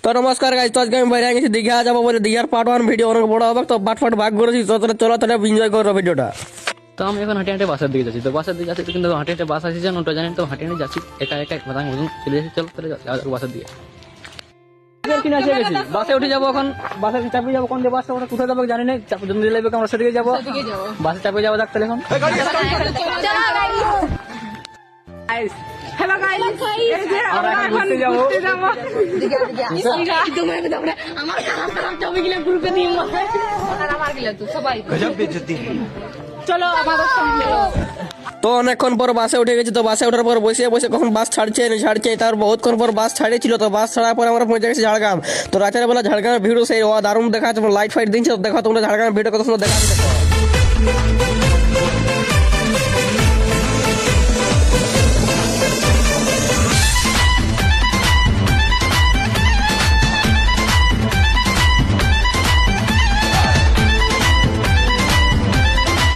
তো নমস্কার গাইস, তো আজকে আমি বাইরে গেছি দীঘা যাবো বলে। দীঘার পার্ট 1 ভিডিও অনেক বড় হবে, তো পার্ট ভাগ করেছি। তো চলো তাহলে এনজয় করো ভিডিওটা। তো আমি এখন হাঁটে হাঁটে বাসার দিকে যাচ্ছি। তো বাসার দিকে যাচ্ছি কিন্তু হাঁটে হাঁটে বাস আসি জানো, ওটা জানেন। তো হাঁটে হাঁটে যাচ্ছি একা একা মাথায় মতন চলে যাচ্ছি। চলো তাহলে বাসার দিকে কিনে এসে গেছি। বাসে উঠে যাবো এখন, বাসে চাপে যাবো। কোন যে বাসটা ওটা কোথায় যাবো জানি না, জমি লাগবে আমরা সেদিকে যাবো। বাসে চাপে যাবো, যাক তাহলে এখন। হ্যালো গাইস, এই যে আমরা এখন ঘুরতে যাব। আমার খারাপ ছবি গিলা গ্রুপে দিই আমার গিলা তো সবাই গজব বেজতি। চলো আমাদের সঙ্গে চলো। তো অনেকক্ষণ পর বাসে উঠে গেছি। তো বাসে ওঠার পর বসে বসে কখন বাস ছাড়ছে তার বহুতক্ষণ পর বাস ছাড়িয়েছিল। তো বাস ছাড়ার পর আমরা পৌঁছে গেছি ঝাড়গ্রাম। তো রাতের বেলা ঝাড়গ্রামের ভিড় সেই দারুণ দেখা যাচ্ছে, লাইট ফাইট দিচ্ছে। দেখো তোমরা ঝাড়গ্রামের ভিডিও কত সুন্দর দেখা যাচ্ছে।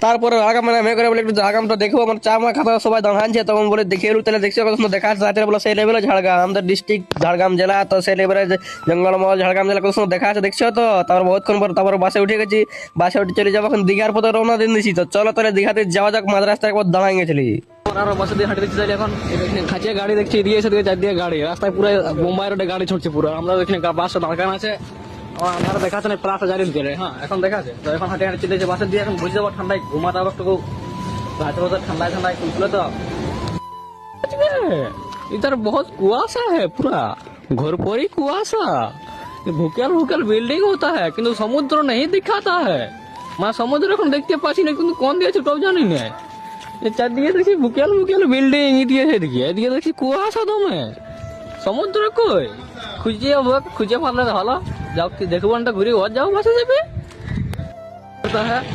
তারপরে আগাম মেয়ে করে বলে একটু আগামটা দেখবো, আমার চা মা খাতা সবাই দাঁড়াচ্ছে। তখন বলে দেখে এলু, তাহলে দেখছি কত সুন্দর দেখা যাচ্ছে রাতের বেলা। সেই লেভেলে ঝাড়গ্রাম আমাদের ডিস্ট্রিক্ট, ঝাড়গ্রাম জেলা। তো সেই লেভেলে জঙ্গলমহল ঝাড়গ্রাম জেলা কত সুন্দর দেখা যাচ্ছে, দেখছো তো। তারপর বহুতক্ষণ পর তারপর বাসে উঠে গেছি। বাসে উঠে চলে যাবো এখন দীঘার পথে রওনা দিয়ে দিয়েছি। তো চলো তাহলে দীঘাতে যাওয়া যাক। মাঝ রাস্তায় একবার দাঁড়াই গেছিলি আরো বাসে দিয়ে হাঁটে দেখছি এখন খাঁচিয়ে গাড়ি দেখছি, এদিকে এসে চারদিকে গাড়ি, রাস্তায় পুরো বোম্বাই রোডে গাড়ি ছুটছে পুরো। আমরা এখানে বাসটা দাঁড়ানো আছে, আমরা দেখাচ্ছে না প্লাস জারি করে। হ্যাঁ এখন দেখা আছে। তো এখন হাঁটে হাঁটে চলে যাচ্ছে বাসের দিয়ে। এখন বুঝতে যাবো ঠান্ডায় ঘুমাতে হবে একটু, রাতের বেলা ঠান্ডায় ঠান্ডায় খুলে তো इधर बहुत कुआसा है, पूरा घर पर ही कुआसा, भूकल भूकल बिल्डिंग होता है কিন্তু সমুদ্র नहीं दिखाता है। মানে সমুদ্র এখন দেখতে পাচ্ছি না, কিন্তু কোন দিয়েছে তাও জানি না। চারদিকে দেখছি ভুকেল ভুকেল বিল্ডিং, এদিকে দেখছি কুয়াশা দমে। সমুদ্র কই খুঁজে পারলে ভালো, যাও দেখবো না, ঘুরে ঘর যাও, বাসে যাবে।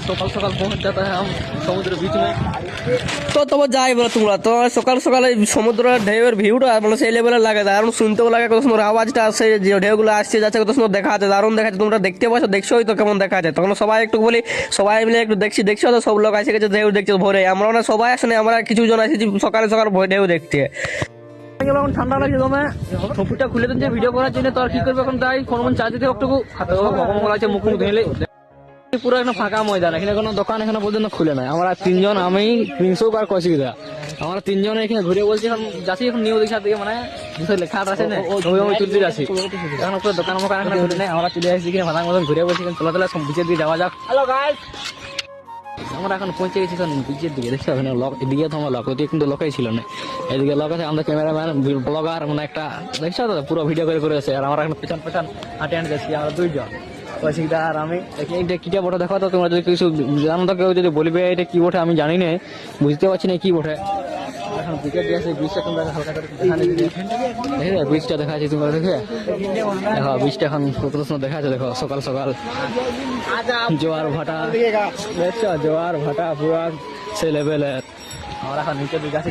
সকাল সকাল পৌঁছ যাতা है हम সমুদ্র बीच में। তো তবে যাই বলো তোমরা, তো সকাল সকালে সমুদ্র ঢেউয়ের ভিউটা মানে সেই লেভেলে লাগে, দারুণ শুনতেও লাগে। কত সুন্দর আওয়াজটা আসছে, যে ঢেউগুলো আসছে যাচ্ছে, কত সুন্দর দেখা যাচ্ছে, দারুণ দেখা যাচ্ছে। তোমরা দেখতে পাচ্ছ, দেখছোই তো কেমন দেখা যায়। তখন সবাই একটু বলি, সবাই মিলে একটু দেখছো তো, সব লোক আসে গেছে ঢেউ দেখছে ভোরে। আমরা না সবাই আসলে আমরা কিছু জন আসেছি সকালে সকাল ঢেউ দেখতে। এখন ঠান্ডা লাগছে দমে, টুপিটা খুলে দিচ্ছে ভিডিও করার জন্য। তো আর কি করবে এখন, তাই ফোন চার্জ দিতে একটু ভগবান আছে, মুখ ধুলে পুরো একটা ফাঁকা ময়দান। এখানে কোনো দোকান এখানে পর্যন্ত খুলে নাই। আমরা তিনজন, আমি প্রিন্সও আর কৌশিকদা, আমরা তিনজন এখানে ঘুরে বলছি। এখন যাচ্ছি এখন নিউ দীঘা দিকে, মানে লেখা আছে না ওই তুলতে যাচ্ছি। এখন পুরো দোকান মোকান এখানে ঘুরে নেই। আমরা চলে আসছি কিনা ভাড়ার মতন ঘুরে বলছি। চলা চলা বিচের দিকে যাওয়া যাক। হ্যালো গাইস, আমরা এখন পৌঁছে গেছি বিচের দিকে। দেখছো ওখানে লক, এদিকে তো আমার লক, ওদিকে কিন্তু লকাই ছিল না। এদিকে লক আছে। আমাদের ক্যামেরাম্যান ব্লগার মানে একটা, দেখছো তো পুরো ভিডিও করে আছে। আর আমরা এখন পেছন পেছন হাঁটে হাঁটে যাচ্ছি, আমরা দুইজন, কৌশিকদা আর আমি। এটা কিটা বটে দেখো তো, তোমরা যদি কিছু জানো তো কেউ যদি বলবে এটা কি বটে, আমি জানি না, বুঝতে পারছি না কি বটে। এখন ব্রিজটা দিয়ে আছে, ব্রিজটা তোমরা হালকা করে দেখে ব্রিজটা দেখা যাচ্ছে তোমরা দেখে দেখো। ব্রিজটা এখন কত সুন্দর দেখা যাচ্ছে, দেখো সকাল সকাল জোয়ার ভাটা, দেখছো জোয়ার ভাটা পুরো সেই লেভেলের। আমরা এখন নিচে দিকে আছি,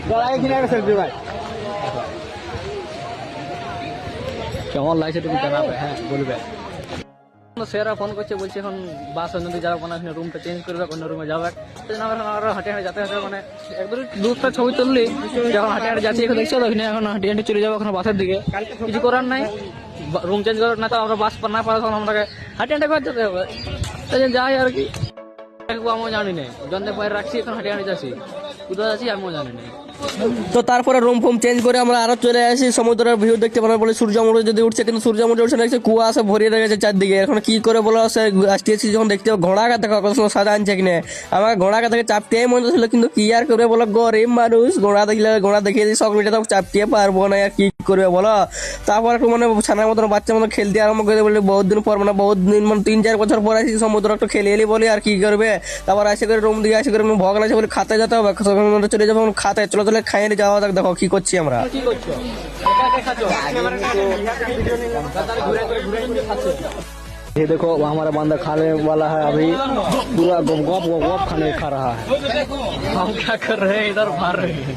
কেমন লাগছে তুমি জানাবে, হ্যাঁ বলবে। সেরা ফোন করছে, বলছে এখন বাস অন্য দিকে যাবে, মানে রুমটা চেঞ্জ করবে, অন্য রুমে যাবে। হাঁটে হাঁটে যাতে যাতে মানে একদম দুটা ছবি তুললি, যখন হাঁটে হাঁটে যাচ্ছি এখন দেখছো ওখানে, এখন হাঁটে হাঁটে চলে যাবো এখন বাসের দিকে। কিছু করার নাই, রুম চেঞ্জ করার না তো আমরা বাস না পারে, তখন আমাকে হাঁটে হাঁটে ঘর যেতে হবে। তাই যাই আর কি, আমিও জানি না, জনদের বাইরে রাখছি, এখন হাঁটে হাঁটে যাচ্ছি, কোথায় যাচ্ছি আমিও জানি না। তো তারপরে রুম ফুম চেঞ্জ করে আমরা আরো চলে আসি সমুদ্রের ভিউ দেখতে পারবো বলে। সূর্যমুড় যদি উঠছে, কিন্তু সূর্যমুড় উঠছে না, কুয়াশা ভরিয়ে রেখেছে চারদিকে। এখন কি করে বলো, সে আসতেছি যখন দেখতে ঘোড়া গাছ দেখো কত সময় সাদা আনছে কিনে। আমার ঘোড়া গাছ থেকে চাপতেই মনে ছিল, কিন্তু কি আর করে বলো, গরিব মানুষ, ঘোড়া দেখলে ঘোড়া দেখিয়ে দিই সব মিটে, তো চাপতে পারবো না, আর কি করবে বলো। তারপর একটু মানে ছানার মতন বাচ্চা মতো খেলতে আরম্ভ করে বলে, বহুত দিন পর মানে বহুত দিন মানে 3-4 বছর পর আসি সমুদ্র, একটু খেলে এলি বলি, আর কি করবে। তারপর আসে করে রুম দিয়ে আসে করে ভগ লাগছে বলে খাতে যেতে হবে, চলে যাবো খাতে। চলো চলে খাইয়ে যাওয়া যাক। দেখো কি করছি আমরা। ये देखो हमारा बंदा खाने वाला है, अभी पूरा गप गप गप खाने खा रहा है। हम क्या कर रहे हैं, इधर मार रहे हैं,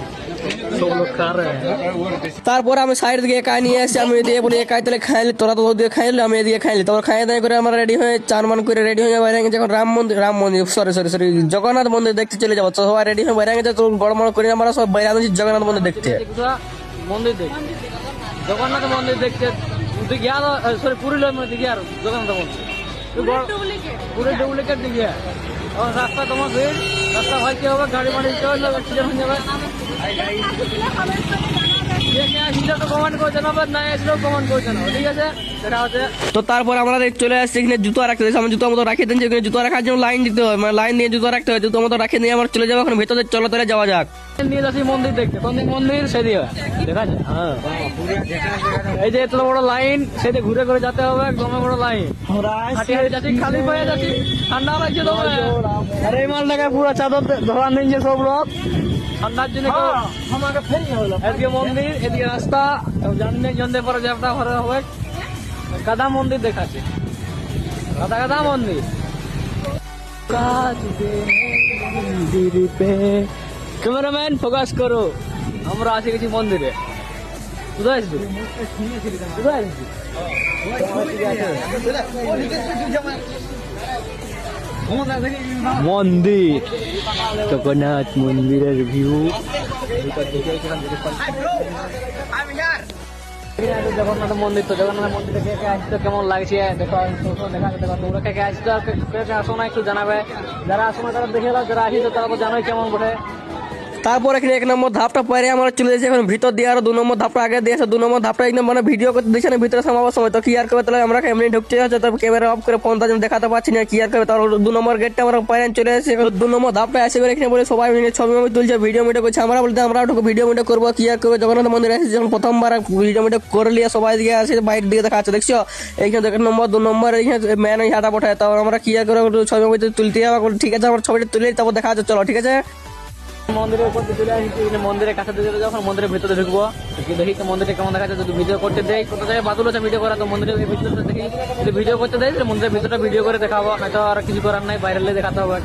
सब लोग खा रहे हैं। তারপর আমি সাইড দিকে একাই নিয়ে এসেছি, আমি দিয়ে বলি একাই তাহলে খাইলি, তোরা তো দিয়ে খাইলি, আমি এদিকে খাইলি। তারপর খাইয়ে দায় করে আমরা রেডি হয়ে চান করে রেডি হয়ে বাইরে গেছে। এখন রাম মন্দির সরি জগন্নাথ মন্দির দেখতে চলে যাবো। তো সবাই রেডি হয়ে বাইরে গেছে, তো গড়মড় করে আমরা সব বাইরে আনছি জগন্নাথ মন্দির দেখতে। মন্দির দেখতে, জগন্নাথ মন্দির দেখতে দিঘিয়া সরি পুরুলিয়া মানে দিঘিয়ার জগন্নাথ মন্দির পুরো ডুপ্লিকেট দিঘিয়া রাস্তা তোমার ভিড় রাস্তা হয় কি হবে গাড়ি মাড়ি চলে অ্যাক্সিডেন্ট হয়ে যাবে কমেন্ট করে জানাবে না এসলেও কমেন্ট করে জানাবো ঠিক আছে সেটা হচ্ছে তো তারপর আমরা চলে আসছি এখানে জুতো রাখতে আমি জুতো মতো রাখিয়ে দিন এখানে জুতো রাখার জন্য লাইন দিতে হয় মানে লাইন দিয়ে জুতো রাখতে হয় জুতো মতো রাখিয়ে নিয়ে আমরা চলে যাবো এখন ভেতরে চলো তাহলে যাওয়া যাক। নিয়ে যাচ্ছি মন্দির দেখতে কোন দিন মন্দির সেদিকে দেখা যায় এই যে এত বড় লাইন সেদিকে ঘুরে করে যেতে হবে একদম বড় লাইন হাঁটি হাঁটি যাচ্ছি খালি পায়ে যাচ্ছি ঠান্ডা লাগছে তোমার আর এই মালটাকে পুরো চাদর ধরা নিয়েছে সব লোক ঠান্ডার জন্য এদিকে মন্দির এদিকে রাস্তা জানলে জানতে পারো যে আপনার ঘরে হবে গাদা মন্দির দেখাচ্ছে গাদা গাদা মন্দির ক্যামেরাম্যান ফোকাস করো আমরা আসে গেছি মন্দিরে কোথায় আসবি কোথায় আসবি মন্দির জগন্নাথ মন্দিরের ভিউ জগন্নাথ মন্দির তো জগন্নাথ মন্দিরে কে কে আসতো কেমন লাগছে দেখো দেখা দেখো তোমরা কে কে আসতো আর কে কে আসো না একটু জানাবে যারা আসো না তারা দেখে নাও যারা আসিছো তারা তো জানোই কেমন বটে তারপর এখানে 1 নম্বর ধাপটা পরে আমরা চলে যাচ্ছি এখন ভিতর দিয়ে আর 2 নম্বর ধাপটা আগে দিয়েছে 2 নম্বর ধাপটা একদম মানে ভিডিও করতে দিচ্ছে না ভিতরে সমাবার সময় তো কি আর করবে তাহলে আমরা এমনি ঢুকতে যাচ্ছে তারপর ক্যামেরা অফ করে ফোনটা যেন দেখাতে পাচ্ছি না কি আর করবে তারপর 2 নম্বর গেটটা আমরা পরে চলে এসেছি 2 নম্বর ধাপটা এসে করে এখানে বলে সবাই মিলে ছবি তুলছে ভিডিও মিডিও করছে আমরা বলতে আমরা একটু ভিডিও মিডিও করবো কি আর করবে জগন্নাথ মন্দিরে এসেছি যখন প্রথমবার ভিডিও মিডিও করে নিয়ে সবাই দিকে আসে বাইরের দিকে দেখাচ্ছে দেখছো এইখানে 1 নম্বর 2 নম্বর এইখানে ম্যান হাঁটা পঠায় তারপর আমরা কি আর করবো ছবি তুলতে যাবো ঠিক আছে আমরা ছবিটা তুলে তারপর দেখা যাচ্ছে চলো ঠিক আছে। মন্দিরের উপর চলে আসছি মন্দিরের কাছে দিকে যখন মন্দিরের ভিতরে ঢুকবো দেখি তো মন্দিরটা কেমন দেখা যাচ্ছে যদি ভিডিও করতে দেয় কত জায়গায় বাদুল আছে ভিডিও করা তো মন্দিরের ভিতরে দেখি যদি ভিডিও করতে দেয় তাহলে মন্দিরের ভিতরটা ভিডিও করে দেখাবো হয়তো আর কিছু করার নাই বাইরে দেখাতে হবে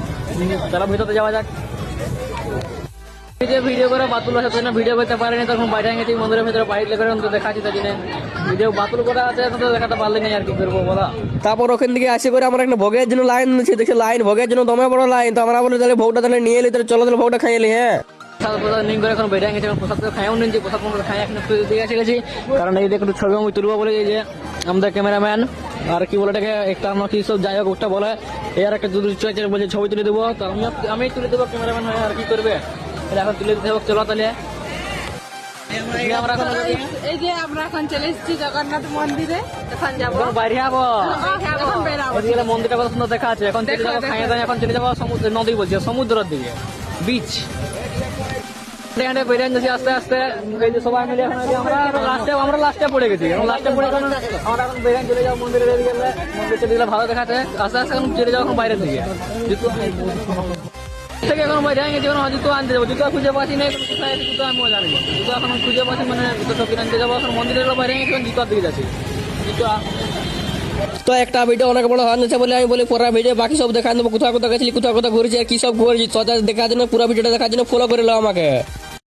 চলো ভিতরে যাওয়া যাক ভিডিও করে বাতুল আছে তো ভিডিও করতে পারেনি তখন বাইরে গেছি মন্দিরের ভিতরে বাইরে করে দেখাচ্ছি তাই জন্য ভিডিও বাতুল করা আছে তো দেখাতে পারলে না আর কি করবো বলা। তারপর ওখান থেকে আসে করে আমরা একটা ভোগের জন্য লাইন নিচ্ছি দেখছি লাইন ভোগের জন্য দমে বড় লাইন তো আমরা বলি তাহলে ভোগটা তাহলে নিয়ে এলি তাহলে চলো তাহলে ভোগটা খাইয়ে এলি হ্যাঁ প্রসাদ নিন করে এখন বেড়ে গেছে প্রসাদ খাইও নিন যে প্রসাদ খাই এখন দিয়ে এসে গেছি কারণ এই দেখুন ছবি আমি তুলবো বলে যে আমাদের ক্যামেরাম্যান আর কি বলে এটাকে একটা আমরা কি সব যাই হোক ওটা বলে এর একটা যদি চয়েছে বলছে ছবি তুলে দেবো তো আমি তুলে দেবো ক্যামেরাম্যান হয়ে আর কি করবে এখন তুলে দিতে হবে চলো তাহলে এই যে আমরা এখন চলে এসেছি জগন্নাথ মন্দিরে এখন যাবো বাইরে যাবো এখন বেরাবো মন্দিরটা কত সুন্দর দেখা আছে এখন চলে যাবো খাইয়ে দাঁড়িয়ে এখন চলে যাবো সমুদ্র নদী বলছি সমুদ্রের দিকে বিচ এখানে বেরিয়ে যাচ্ছি আস্তে আস্তে এই যে সবাই মিলে এখন আমরা লাস্টে পড়ে গেছি লাস্টে পড়ে আমরা এখন বেরিয়ে চলে যাবো মন্দিরে গেলে মন্দির চলে গেলে ভালো দেখাচ্ছে আস্তে আস্তে এখন চলে যাবো এখন বাইরের দিকে থেকে এখন বাইরে গেছি এখন জুতো আনতে যাবো জুতো খুঁজে পাচ্ছি না কোথায় জুতো আমি জানি জুতো এখন খুঁজে পাচ্ছি মানে জুতো সব আনতে যাবো এখন মন্দিরের বাইরে গেছি এখন জুতোর দিকে যাচ্ছি জুতো তো একটা ভিডিও অনেক বড় হয়ে যাচ্ছে বলে আমি বলি পুরো ভিডিও বাকি সব দেখা দেবো কোথাও কোথাও গেছিলি কোথাও কোথাও ঘুরেছি আর কি সব ঘুরেছি তো দেখার জন্য পুরো ভিডিওটা দেখার জন্য ফলো করে নাও আমাকে।